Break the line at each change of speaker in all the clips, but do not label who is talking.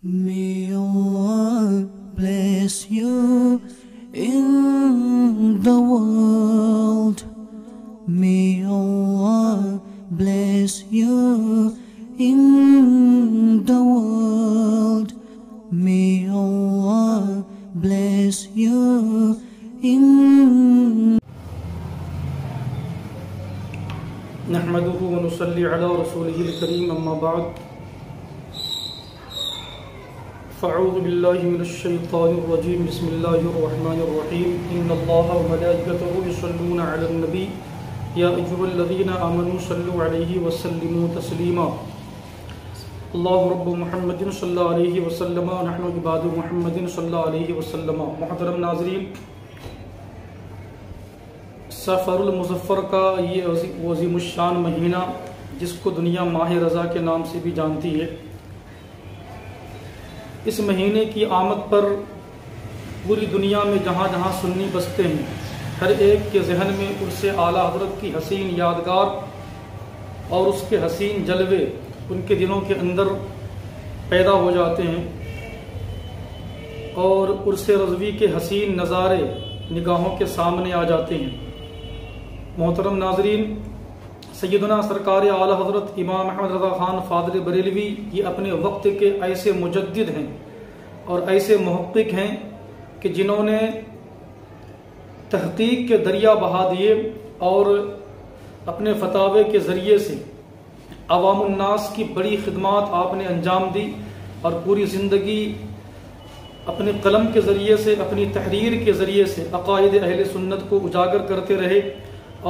May Allah bless you in the world. May Allah bless you in the world. May Allah bless you in.
नहमदुहु व नुसल्ली अला रसूलिहिल करीम अम्मा बाद फ़अऊज़ु बिल्लाहि मिनश शैतानिर रजीम बिस्मिल्लाहिर रहमानिर रहीम इन्नल्लाहा व मलाइकतहु युसल्लूना Alan नबी या अय्युहल्लज़ीना आमनू सल्लु अलैहि व सल्लिमू तस्लीमा अल्लाहु रब्बु मुहम्मदिन सल्लल्लाहु अलैहि व सल्लम व नहनु इबादु मुहम्मदिन सल्लल्लाहु अलैहि व सल्लम। मुहतरम नाज़रीन, सफ़रुल मुज़फ़्फ़र का ये अज़ीमुश्शान महीना, जिसको दुनिया माह रज़ा के नाम से भी जानती है, इस महीने की आमद पर पूरी दुनिया में जहाँ जहाँ सुन्नी बसते हैं, हर एक के जहन में उर्से आला हज़रत की हसीन यादगार और उसके हसीन जलवे उनके दिलों के अंदर पैदा हो जाते हैं और उर्से रज़वी के हसीन नज़ारे निगाहों के सामने आ जाते हैं। मोहतरम नाजरीन, सैयदना सरकार आला हज़रत इमाम अहमद रज़ा ख़ान फ़ाज़िल बरेलवी ये अपने वक्त के ऐसे मुजद्दिद हैं और ऐसे मुहक़्क़िक़ हैं कि जिन्होंने तहक़ीक़ के दरिया बहा दिए और अपने फतावे के ज़रिए से अवामुन्नास की बड़ी खिदमात आपने अंजाम दी और पूरी ज़िंदगी अपने कलम के ज़रिए से, अपनी तहरीर के ज़रिए से अक़ाइद अहले सुन्नत को उजागर करते रहे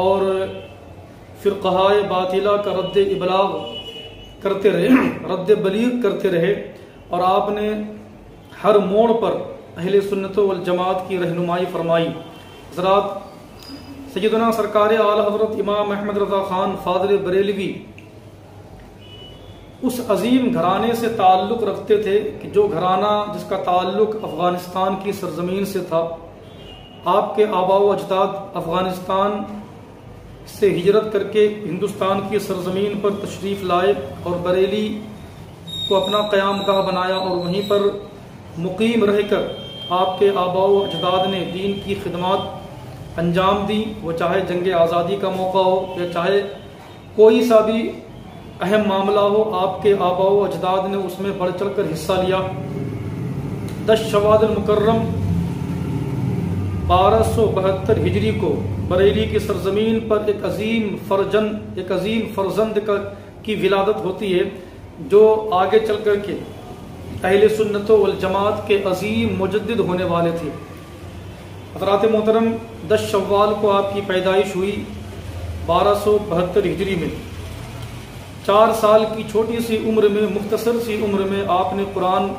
और फ़िरक़ाए बातिला का रद्द इबलाग करते रहे, रद्द बलीग करते रहे और आपने हर मोड़ पर अहले सुन्नत वल जमात की रहनुमाई फरमाई। हज़रात, सैयदना सरकार आला हज़रत इमाम अहमद रज़ा ख़ान फ़ाज़िल बरेलवी उस अजीम घराने से ताल्लुक़ रखते थे कि जो घराना जिसका ताल्लुक़ अफ़गानिस्तान की सरज़मीन से था। आपके आबा व अजदाद अफ़गानिस्तान से हिजरत करके हिंदुस्तान की सरज़मीन पर तशरीफ़ लाए और बरेली को अपना क़यामगाह बनाया और वहीं पर मुक़ीम रहकर आपके आबा व अजदाद ने दीन की खिदमत अंजाम दी। वो चाहे जंग आज़ादी का मौका हो या चाहे कोई सा भी अहम मामला हो, आपके आबा व अजदाद ने उसमें बढ़ चढ़ कर हिस्सा लिया। 10 शवादुल मुकर्रम 1272 हिजरी को बरेली की सरजमीन पर एक अजीम फर्जंद की विलादत होती है, जो आगे चल कर के अहले सुन्नत वल जमात के अजीम मुजद्दिद होने वाले थे। हज़रात मोहतरम, 10 शव्वाल को आपकी पैदाइश हुई 1272 हिजरी में। 4 साल की छोटी सी उम्र में, मुख्तसर सी उम्र में आपने कुरान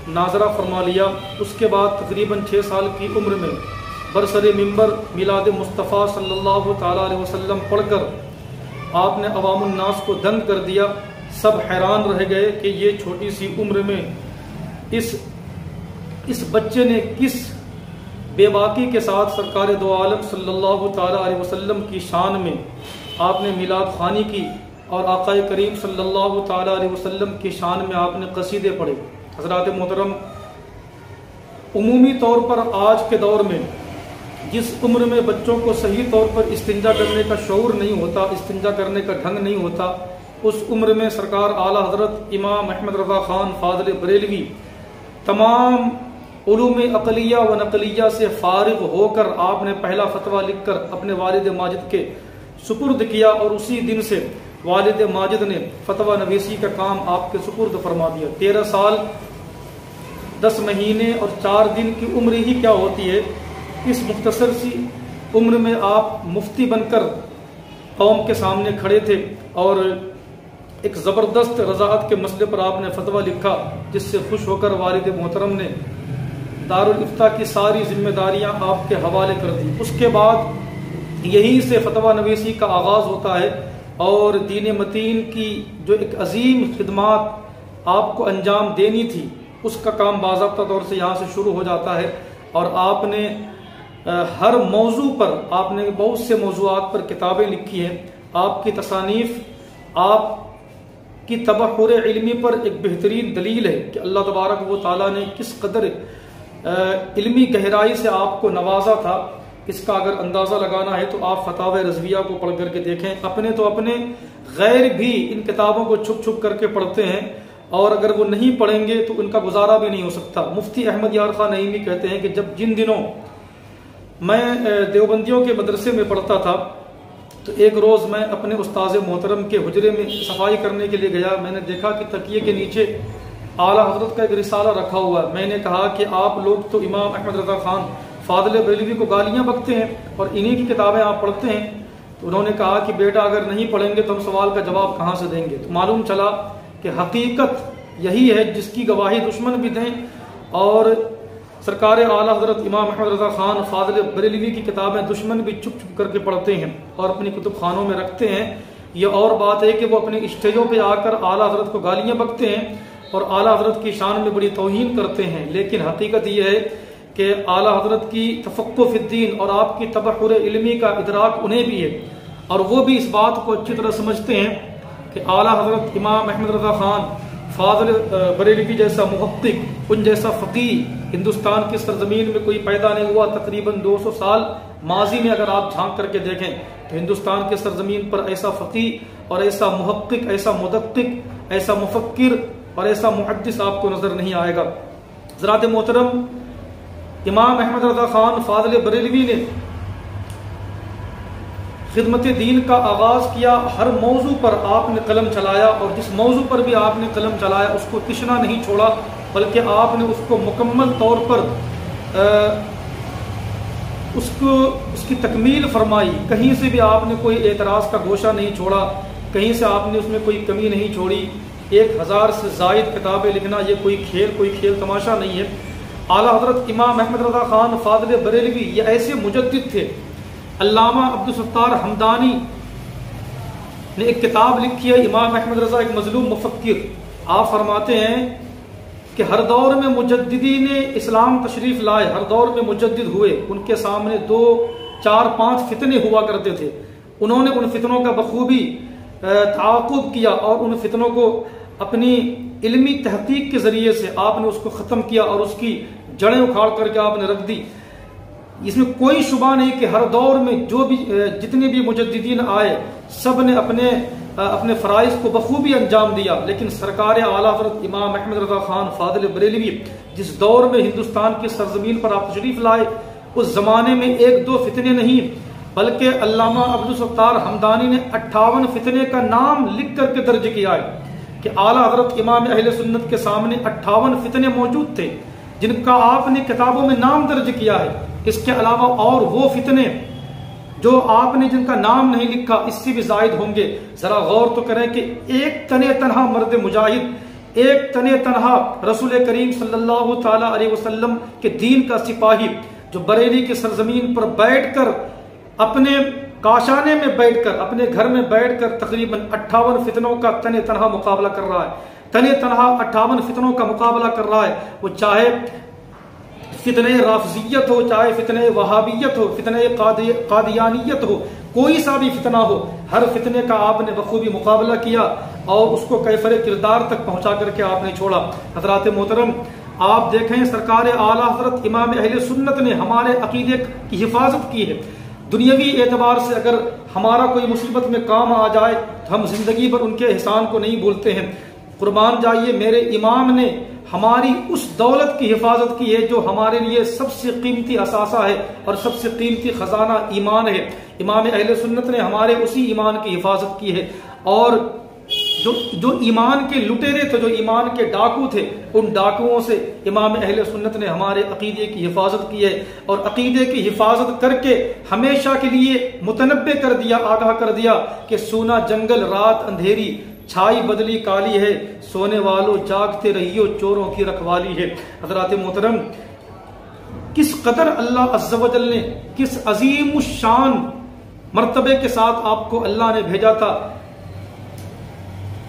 नाजरा फरमा लिया। उसके बाद तकरीबन 6 साल की उम्र में बरसरे मिंबर मिलाद मुस्तफ़ा सल्लल्लाहु ताला अलैहि वसल्लम पढ़कर आपने अवामुन्नास को दंग कर दिया। सब हैरान रह गए कि ये छोटी सी उम्र में इस बच्चे ने किस बेबाकी के साथ सरकार दो आलम सल्लल्लाहु ताला अलैहि वसल्लम की शान में आपने मिलाद खानी की और आक़ाए करीम सल्लल्लाहु ताला अलैहि वसल्लम की शान में आपने कसीदे पढ़े। हज़रात मोहतरम, उमूमी तौर पर आज के दौर में जिस उम्र में बच्चों को सही तौर पर इस्तिंजा करने का शऊर नहीं होता, इस्तिंजा करने का ढंग नहीं होता, उस उम्र में सरकार आला हज़रत इमाम अहमद रज़ा ख़ान फ़ाज़िल बरेलवी तमाम उलूम अक़लिया व नक़लिया से फ़ारिग़ होकर आपने पहला फतवा लिखकर अपने वालिद माजिद के सुपुर्द किया और उसी दिन से वालिद माजिद ने फतवा नवीसी का काम आपके सुपुर्द फरमा दिया। 13 साल 10 महीने और 4 दिन की उम्र ही क्या होती है, इस मुख्तसर सी उम्र में आप मुफ्ती बनकर कौम के सामने खड़े थे और एक ज़बरदस्त रज़ाअत के मसले पर आपने फतवा लिखा, जिससे खुश होकर वालिद मोहतरम ने दारुल इफ्ता की सारी जिम्मेदारियां आपके हवाले कर दी। उसके बाद यहीं से फतवा नवीसी का आगाज़ होता है और दीन मतीन की जो एक अजीम खिदमात आपको अंजाम देनी थी, उसका काम बाज़ाब्ता तौर से यहाँ से शुरू हो जाता है। और आपने हर मौजू पर आपने बहुत से मौजूआत पर किताबें लिखी हैं। आपकी तसानीफ आप की तबहुर इल्मी पर एक बेहतरीन दलील है कि अल्लाह तबारक व तआला ने किस कदर इल्मी गहराई से आपको नवाजा था। इसका अगर अंदाज़ा लगाना है तो आप फतावा रज़विया को पढ़ करके देखें। अपने तो अपने गैर भी इन किताबों को छुप छुप करके पढ़ते हैं, और अगर वो नहीं पढ़ेंगे तो उनका गुजारा भी नहीं हो सकता। मुफ्ती अहमद यार खान नईमी कहते हैं कि जब जिन दिनों मैं देवबंदियों के मदरसे में पढ़ता था तो एक रोज़ मैं अपने उस्ताद मोहतरम के हुजरे में सफाई करने के लिए गया। मैंने देखा कि तकिए के नीचे आला हजरत का एक रिसाला रखा हुआ है। मैंने कहा कि आप लोग तो इमाम अहमद रज़ा खान फादल बरेलवी को गालियाँ बकते हैं और इन्हीं की किताबें आप पढ़ते हैं। तो उन्होंने कहा कि बेटा अगर नहीं पढ़ेंगे तो हम सवाल का जवाब कहाँ से देंगे। तो मालूम चला कि हकीकत यही है जिसकी गवाही दुश्मन भी दें, और सरकार आला हजरत इमाम अहमद रज़ा खान फादल बरेलवी की किताबें दुश्मन भी चुप चुप करके पढ़ते हैं और अपनी कुतुब खानों में रखते हैं। ये और बात है कि वो अपने स्टेजों पे आकर आला हजरत को गालियाँ बकते हैं और आला हजरत की शान में बड़ी तौहीन करते हैं। लेकिन हकीकत ये है कि आला हजरत की तफक्कुह फिद्दीन और आपकी तबहुर इल्मी का इदराक उन्हें भी है, और वो भी इस बात को अच्छी तरह समझते हैं कि आला हजरत इमाम अहमद रज़ा खान फादल बरेलवी जैसा मुहक्किक, उन जैसा फ़क़ीह हिंदुस्तान की सरजमीन में कोई पैदा नहीं हुआ। तकरीबन 200 साल माजी में अगर आप झांक करके देखें तो हिंदुस्तान के सरजमीन पर ऐसा फ़क़ीह और ऐसा मुहक्किक, ऐसा मुदक्किक, ऐसा मुफक्किर और ऐसा मुहद्दिस आपको नजर नहीं आएगा। हज़रात मोहतरम, इमाम अहमद रज़ा खान फादल बरेलवी ने खिदमत दीन का आगाज किया। हर मौजू पर आपने कलम चलाया, और जिस मौजू पर भी आपने कलम चलाया उसको तिश्ना नहीं छोड़ा, बल्कि आपने उसको मुकम्मल तौर पर उसकी तकमील फरमाई। कहीं से भी आपने कोई एतराज़ का गोशा नहीं छोड़ा, कहीं से आपने उसमें कोई कमी नहीं छोड़ी। 1000 से ज़ायद किताबें लिखना ये कोई खेल तमाशा नहीं है। आला हजरत इमाम अहमद रज़ा खान फादल बरेलवी ये ऐसे मुजद्दिद थे। अल्लामा अब्दुल सत्तार हमदानी ने एक किताब लिखी है, इमाम अहमद रज़ा एक मजलूम मुफक्किर। आप फरमाते हैं कि हर दौर में मुजद्दिदीन इस्लाम तशरीफ लाए, हर दौर में मुजद्दिद हुए, उनके सामने 2, 4, 5 फितने हुआ करते थे। उन्होंने उन फितनों का बखूबी ताक़ुब किया और उन फितनों को अपनी इल्मी तहकीक के जरिए से आपने उसको ख़त्म किया और उसकी जड़ें उखाड़ करके आपने रख दी। इसमें कोई शुबा नहीं कि हर दौर में जितने भी मुजद्दिदीन आए सब ने अपने फ़राइज़ को बखूबी अंजाम दिया। लेकिन सरकार आला हज़रत इमाम अहमद रज़ा खान फादल बरेलवी जिस दौर में हिंदुस्तान की सरजमीन पर आप तशरीफ़ लाए, उस ज़माने में 1-2 फितने नहीं, बल्कि अल्लामा अब्दुल सत्तार हमदानी ने 58 फितने का नाम लिख करके दर्ज किया है कि आला हज़रत इमाम अहले सुन्नत के सामने 58 फितने मौजूद थे जिनका आपने किताबों में नाम दर्ज किया है। इसके अलावा और वो फितने जो आपने जिनका नाम नहीं लिखा इससे भी जायद होंगे। जरा गौर तो करें कि एक तने तनहा मर्द मुजाहिद, एक तने तनहा रसूल करीम सल्लल्लाहु ताला अलैहि वसल्लम के दीन का सिपाही जो बरेली की सरजमीन पर बैठकर अपने काशाने में बैठकर अपने घर में बैठकर तकरीबन 58 फितनों का तने तनहा मुकाबला कर रहा है। तने तनहा 58 फितनों का मुकाबला कर रहा है। वो चाहे फितने राफजियत हो, चाहे फितने वहाबियत हो, फितने कादियानियत हो, कोई सा भी फितना हो, हर फितने का आपने बखूबी मुकाबला किया और उसको कैफरे किरदार तक पहुंचा करके आपने छोड़ा। हजरात मोहतरम, आप देखें सरकार आला हजरत इमाम अहले सुन्नत ने हमारे अकीदे की हिफाजत की है। दुनियावी एतबार से अगर हमारा कोई मुसीबत में काम आ जाए तो हम जिंदगी भर उनके एहसान को नहीं भूलते हैं। कुर्बान जाइए, मेरे इमाम ने हमारी उस दौलत की हिफाजत की है जो हमारे लिए सबसे कीमती असासा है और सबसे कीमती खजाना ईमान है। इमाम अहले सुन्नत ने हमारे उसी ईमान की हिफाजत की है। और जो ईमान के लुटेरे थे, जो ईमान के डाकू थे, उन डाकुओं से इमाम अहले सुन्नत ने हमारे अकीदे की हिफाजत की है और अकीदे की हिफाजत करके हमेशा के लिए मुतनब्बे कर दिया, आगाह कर दिया कि सोना जंगल रात अंधेरी, छाई बदली काली है, सोने वालों जागते रहियो, चोरों की रखवाली है। हजरात मोहतरम, किस कदर अल्लाह अज़्ज़ व जल ने किस अजीम शान मर्तबे के साथ आपको अल्लाह ने भेजा था।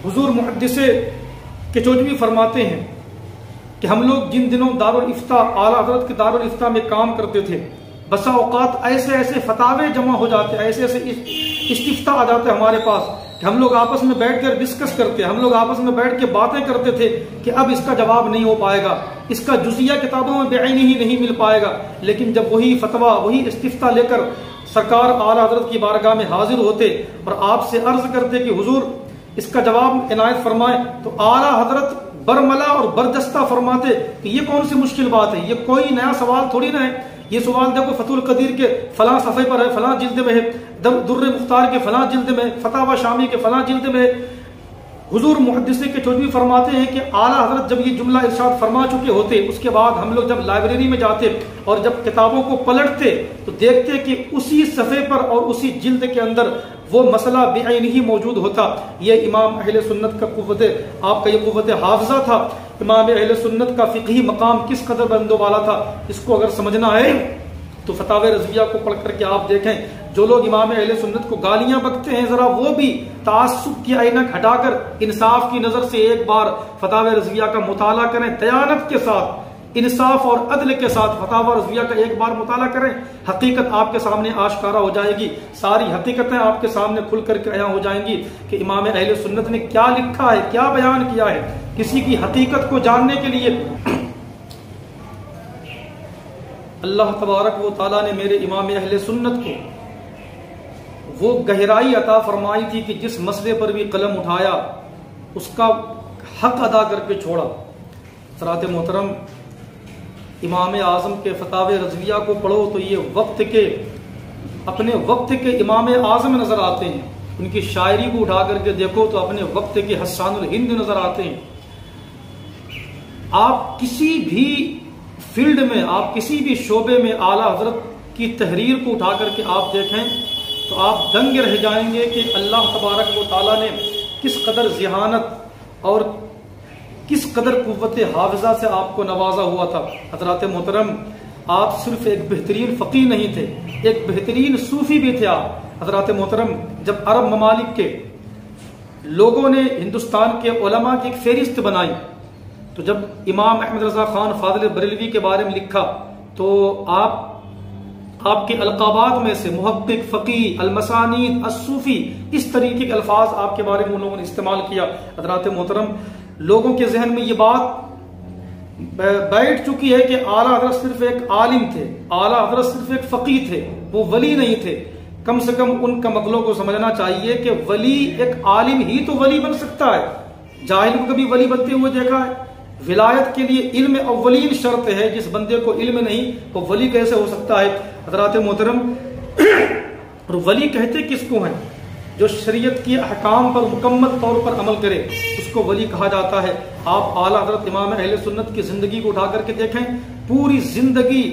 हुजूर मुहद्दिसे केचौजवी फरमाते हैं कि हम लोग जिन दिनों दारुल इफ्ता आला हज़रत के दारुल इफ्ता में काम करते थे, बसा औकात ऐसे ऐसे फतावे जमा हो जाते, ऐसे ऐसे इस्तिफ्ता आ जाते हमारे पास कि हम लोग आपस में बैठकर डिस्कस करते, हम लोग आपस में बैठ के बातें करते थे कि अब इसका जवाब नहीं हो पाएगा, इसका जुज़िया किताबों में बेआईनी ही नहीं मिल पाएगा। लेकिन जब वही फतवा, वही इस्तिफ्ता लेकर सरकार आला हजरत की बारगाह में हाजिर होते और आपसे अर्ज करते कि हुजूर इसका जवाब इनायत फरमाए, तो आला हजरत बरमला और बरजस्ता फरमाते कि ये कौन सी मुश्किल बात है, ये कोई नया सवाल थोड़ी ना है, ये सवाल देखो फतुल कदीर के फलां सफ़े पर है, फलां जिल्द में है, दुर्र मुख्तार के फलां जिल्द में है, फतावा शामी के फलां जिल्द में है। हुजूर मुहद्दिस के चौधरी फरमाते हैं कि आला हजरत जब ये जुमला इरशाद फरमा चुके होते, उसके बाद हम लोग जब लाइब्रेरी में जाते और जब किताबों को पलटते तो देखते कि उसी सफ़े पर और उसी जिल्द के अंदर वो मसला बेआईनी ही मौजूद होता। ये इमाम अहले सुन्नत का कुव्वत, आपका ये कुव्वत हाफिज़ा था। इमाम अहले सुन्नत का फ़िक़ही मकाम किस कदर बुलंदो वाला था, इसको अगर समझना है तो फतावे रज़विया को पढ़ करके आप देखें। जो लोग इमाम अहले सुन्नत को गालियां बकते हैं, जरा वो भी तासुब की ऐनक हटाकर इंसाफ की नजर से एक बार फतावे रज़विया का मुताला करें, दयानत के साथ, इंसाफ और अदल के साथ फतावा रज़विया का एक बार मुताला करें। हकीकत आपके सामने आश्कारा हो जाएगी, सारी हकीकतें आपके सामने खुल करके अयां हो जाएंगी कि इमाम अहले सुन्नत ने क्या लिखा है, क्या बयान किया है। किसी की हकीकत को जानने के लिए अल्लाह तबारक व तआला ने मेरे इमाम अहले सुन्नत को वो गहराई अता फरमाई थी कि जिस मसले पर भी कलम उठाया उसका हक अदा करके छोड़ा। हज़रात मोहतरम, इमाम आज़म के फतावे रज़विया को पढ़ो तो ये वक्त के, अपने वक्त के इमाम आज़म नजर आते हैं। उनकी शायरी को उठा करके देखो तो अपने वक्त के हस्सानुल हिंद नजर आते हैं। आप किसी भी फील्ड में, आप किसी भी शोबे में आला हजरत की तहरीर को उठा करके आप देखें तो आप दंग रह जाएंगे कि अल्लाह तबारक व तआला ने किस कदर ज़िहानत और किस कदर कुव्वत हाफिज़ा से आपको नवाजा हुआ था। हज़रात मोहतरम, आप सिर्फ एक बेहतरीन फ़कीह नहीं थे, एक बेहतरीन सूफ़ी भी थे आप। हज़रात मोहतरम, जब अरब ममालिक के लोगों ने हिंदुस्तान के उलमा की एक फहरिस्त बनाई, तो जब इमाम अहमद रज़ा खान फाज़िल बरेलवी के बारे में लिखा तो आपके अलकाबात में से मुहक्किक, फ़कीह, अलमसानीद, अस्सूफ़ी, इस तरीके के अल्फाज आपके बारे में उन लोगों ने इस्तेमाल किया। हज़रात मोहतरम, लोगों के जहन में ये बात बैठ चुकी है कि आला हज़रत सिर्फ एक आलिम थे, आला हज़रत सिर्फ एक फ़कीह थे, वो वली नहीं थे। कम से कम उनका मतलों को समझना चाहिए कि वली, एक आलिम ही तो वली बन सकता है। जाहिल को कभी वली बनते हुए देखा है? विलायत के लिए इल्म अव्वलीन शर्त है, जिस बंदे को इल्म नहीं वो वली कैसे हो सकता है? हज़रात मोहतरम, और वली कहते किसको हैं? जो शरीयत की अहकाम पर मुकम्मल तौर पर अमल करे उसको वली कहा जाता है। आप आला हज़रत इमाम अहले सुन्नत की जिंदगी को उठा करके देखें, पूरी जिंदगी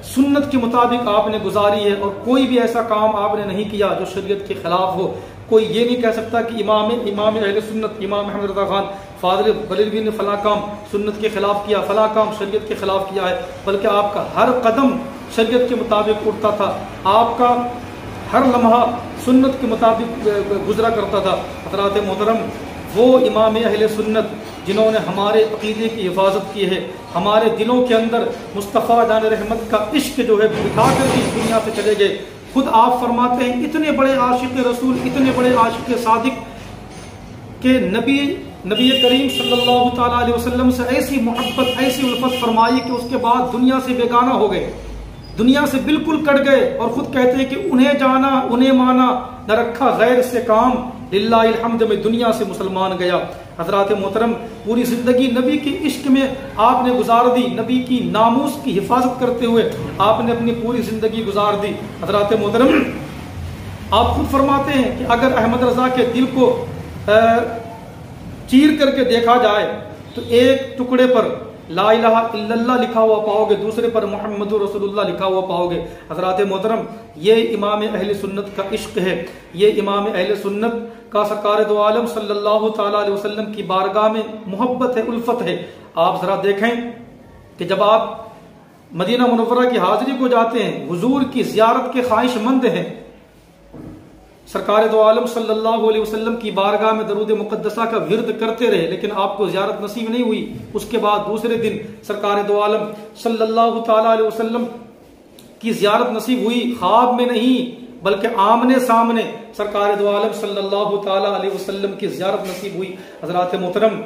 सुन्नत के मुताबिक आपने गुजारी है और कोई भी ऐसा काम आपने नहीं किया जो शरीयत के खिलाफ हो। कोई ये नहीं कह सकता कि इमाम अहले सुन्नत इमाम अहमद रज़ा खान फाज़िल बरेलवी ने फला काम सुन्नत के खिलाफ किया, फला काम शरीयत के खिलाफ किया है, बल्कि आपका हर कदम शरीयत के मुताबिक उठता था, आपका हर लम्हा सुन्नत के मुताबिक गुजरा करता था। हज़रात मोहतरम, वो इमाम अहले सुन्नत जिन्होंने हमारे अक़ीदे की हिफाजत की है, हमारे दिलों के अंदर मुस्तफ़ा जान रहमत का इश्क जो है बिठा कर इस दुनिया से चले गए। खुद आप फरमाते हैं, इतने बड़े आशिक़ रसूल, इतने बड़े आशिक़ सादिक के नबी करीम सल्लल्लाहु ताला अलैहि वसल्लम से ऐसी मोहब्बत, ऐसी उल्फत फरमाई कि उसके बाद दुनिया से बेगाना हो गए, दुनिया से बिल्कुल कट गए। और खुद कहते हैं कि उन्हें जाना, उन्हें माना, न रखा गैर से काम, लिल्लाहिल हम्द में दुनिया से मुसलमान गया। हज़रात मोहतरम, पूरी जिंदगी नबी के इश्क में आपने गुजार दी, नबी की नामूस की हिफाजत करते हुए आपने अपनी पूरी जिंदगी गुजार दी। हज़रात मोहतरम, आप खुद फरमाते हैं कि अगर अहमद रज़ा के दिल को चीर करके देखा जाए तो एक टुकड़े पर ला इलाहा इल्लल्लाह लिखा हुआ पाओगे, दूसरे पर मुहम्मदुर रसूलुल्लाह लिखा हुआ पाओगे। हज़रात मोहतरम, ये इमाम अहले सुन्नत का इश्क है, ये इमाम अहले सुन्नत का सरकार दो आलम सल्लल्लाहु ताला अलैहि वसल्लम की बारगाह में मोहब्बत है, उल्फत है। आप जरा देखें कि जब आप मदीना मुनव्वरा की हाजिरी को जाते हैं, हुजूर की ज़ियारत के ख्वाहिशमंद हैं, सरकार दो आलम सल्लल्लाहु अलैहि वसल्लम की बारगाह में दरूद मुक़द्दसा का विर्द करते रहे, लेकिन आपको ज़ियारत नसीब नहीं हुई। उसके बाद दूसरे दिन सरकार दो आलम सल्लल्लाहु ताला अलैहि वसल्लम की ज़ियारत नसीब हुई, ख्वाब में नहीं बल्कि आमने सामने सरकार दो आलम सल्लल्लाहु ताला अलैहि वसल्लम की ज़ियारत नसीब हुई। हज़रात मोहतरम,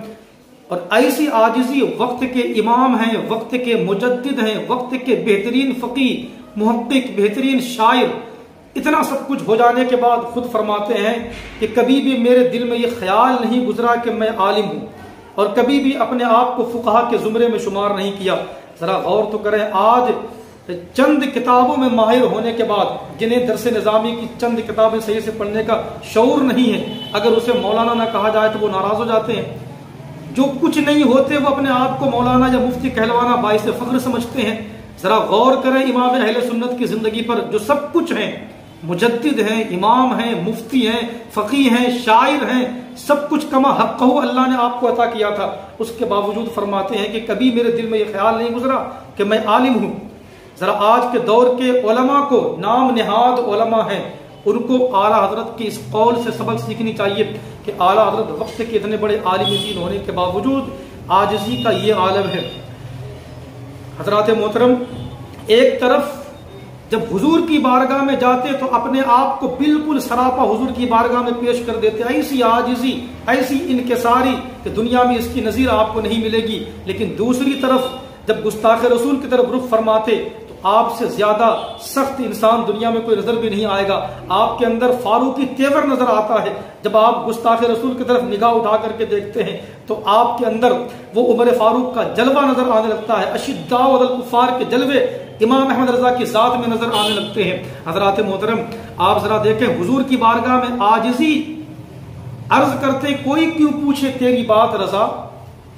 और ऐसी आजिज़ी, वक्त के इमाम हैं, वक्त के मुजद्दिद हैं, वक्त के बेहतरीन फ़क़ीह, मुहक़्क़िक़, बेहतरीन शायर, इतना सब कुछ हो जाने के बाद खुद फरमाते हैं कि कभी भी मेरे दिल में ये ख्याल नहीं गुजरा कि मैं आलिम हूँ, और कभी भी अपने आप को फुक़हा के ज़ुमरे में शुमार नहीं किया। ज़रा गौर तो करें, आज चंद किताबों में माहिर होने के बाद, जिन्हें दरस निज़ामी की चंद किताबें सही से पढ़ने का शऊर नहीं है, अगर उसे मौलाना ना कहा जाए तो वो नाराज़ हो जाते हैं। जो कुछ नहीं होते वो अपने आप को मौलाना या मुफ्ती कहलवाना बाइस फ़ख्र समझते हैं। ज़रा गौर करें इमाम अहले सुन्नत की ज़िंदगी पर, जो सब कुछ हैं, मुजद्दिद हैं, इमाम हैं, मुफ्ती हैं, फ़क़ीह हैं, शायर हैं, सब कुछ कमा हक़्क़हू अल्लाह ने आपको अता किया था, उसके बावजूद फरमाते हैं कि कभी मेरे दिल में ये ख्याल नहीं गुजरा कि मैं आलिम हूँ। ज़रा आज के दौर के उलमा को, नाम निहाद उलमा हैं, उनको आला हज़रत की इस कौल से सबक सीखनी चाहिए कि आला हज़रत वक्त के इतने बड़े आलिम दीन होने के बावजूद आजिज़ी का ये आलम है। हज़रात मोहतरम, एक तरफ जब हुजूर की बारगाह में जाते तो अपने आप को बिल्कुल सरापा हुजूर की बारगाह में पेश कर देते, ऐसी आजिज़ी, ऐसी इनकिसारी कि दुनिया में इसकी नज़ीर आपको नहीं मिलेगी। लेकिन दूसरी तरफ जब गुस्ताख रसूल की तरफ रुख फरमाते तो आपसे ज्यादा सख्त इंसान दुनिया में कोई नजर भी नहीं आएगा। आपके अंदर फारूकी तेवर नजर आता है। जब आप गुस्ताख रसूल की तरफ निगाह उठा करके देखते हैं तो आपके अंदर वो उमर फारूक का जलवा नजर आने लगता है। अशिद्दाउ अलल कुफ्फार के जलवे इमाम अहमद रजा की जात में नजर आने लगते हैं। हजरात मोहतरम, आप जरा देखें, हुजूर की बारगाह में आजिज़ी अर्ज करते, कोई क्यों पूछे तेरी बात रजा,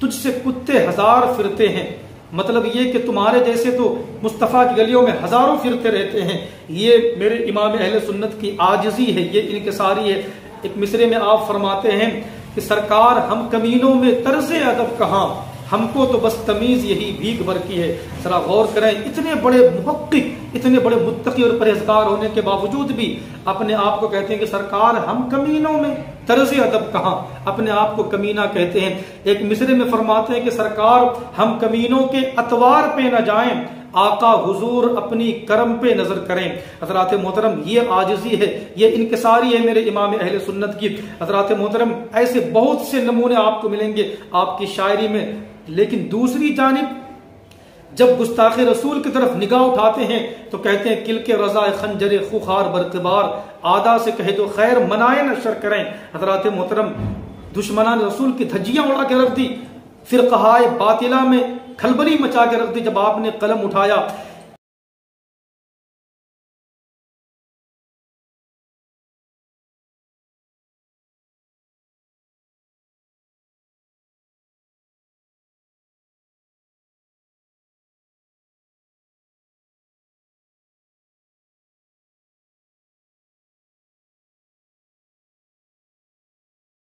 तुझसे कुत्ते हजार फिरते हैं। मतलब ये कि तुम्हारे जैसे तो मुस्तफ़ा की गलियों में हजारों फिरते रहते हैं। ये मेरे इमाम अहले सुन्नत की आजिज़ी है, ये इनकिसारी है। एक मिसरे में आप फरमाते हैं कि सरकार, हम कमीनों में तर्ज़े अदब कहाँ, हमको तो बस तमीज़ यही भीख भर की है। जरा गौर करें, इतने बड़े मुहक्किक, इतने बड़े मुत्तकी और परहेजगार होने के बावजूद भी अपने आप को कहते हैं कि सरकार, हम कमीनों में तर्ज़े अदब कहाँ, अपने आप को कमीना कहते हैं। एक मिसरे में फरमाते हैं कि सरकार, हम कमीनों के अतवार पे न जाएं, आका हुजूर अपनी करम पे नजर करें। हजरात मोहतरम, ये आजिज़ी है, ये इनकिसारी है मेरे इमाम अहले सुन्नत की। हजरात मोहतरम, ऐसे बहुत से नमूने आपको मिलेंगे आपकी शायरी में। लेकिन दूसरी जानिब जब गुस्ताखे रसूल की तरफ निगाह उठाते हैं तो कहते हैं, किल के रजा खंजरे खुखार बरकबार, आदा से कहे तो खैर मनाए न शर करें। हजरात मोहतरम, दुश्मनान रसूल की धज्जियां उड़ा के रख दी, फिर कहाए बातिला में खलबली मचा के रख दी जब आपने कलम उठाया।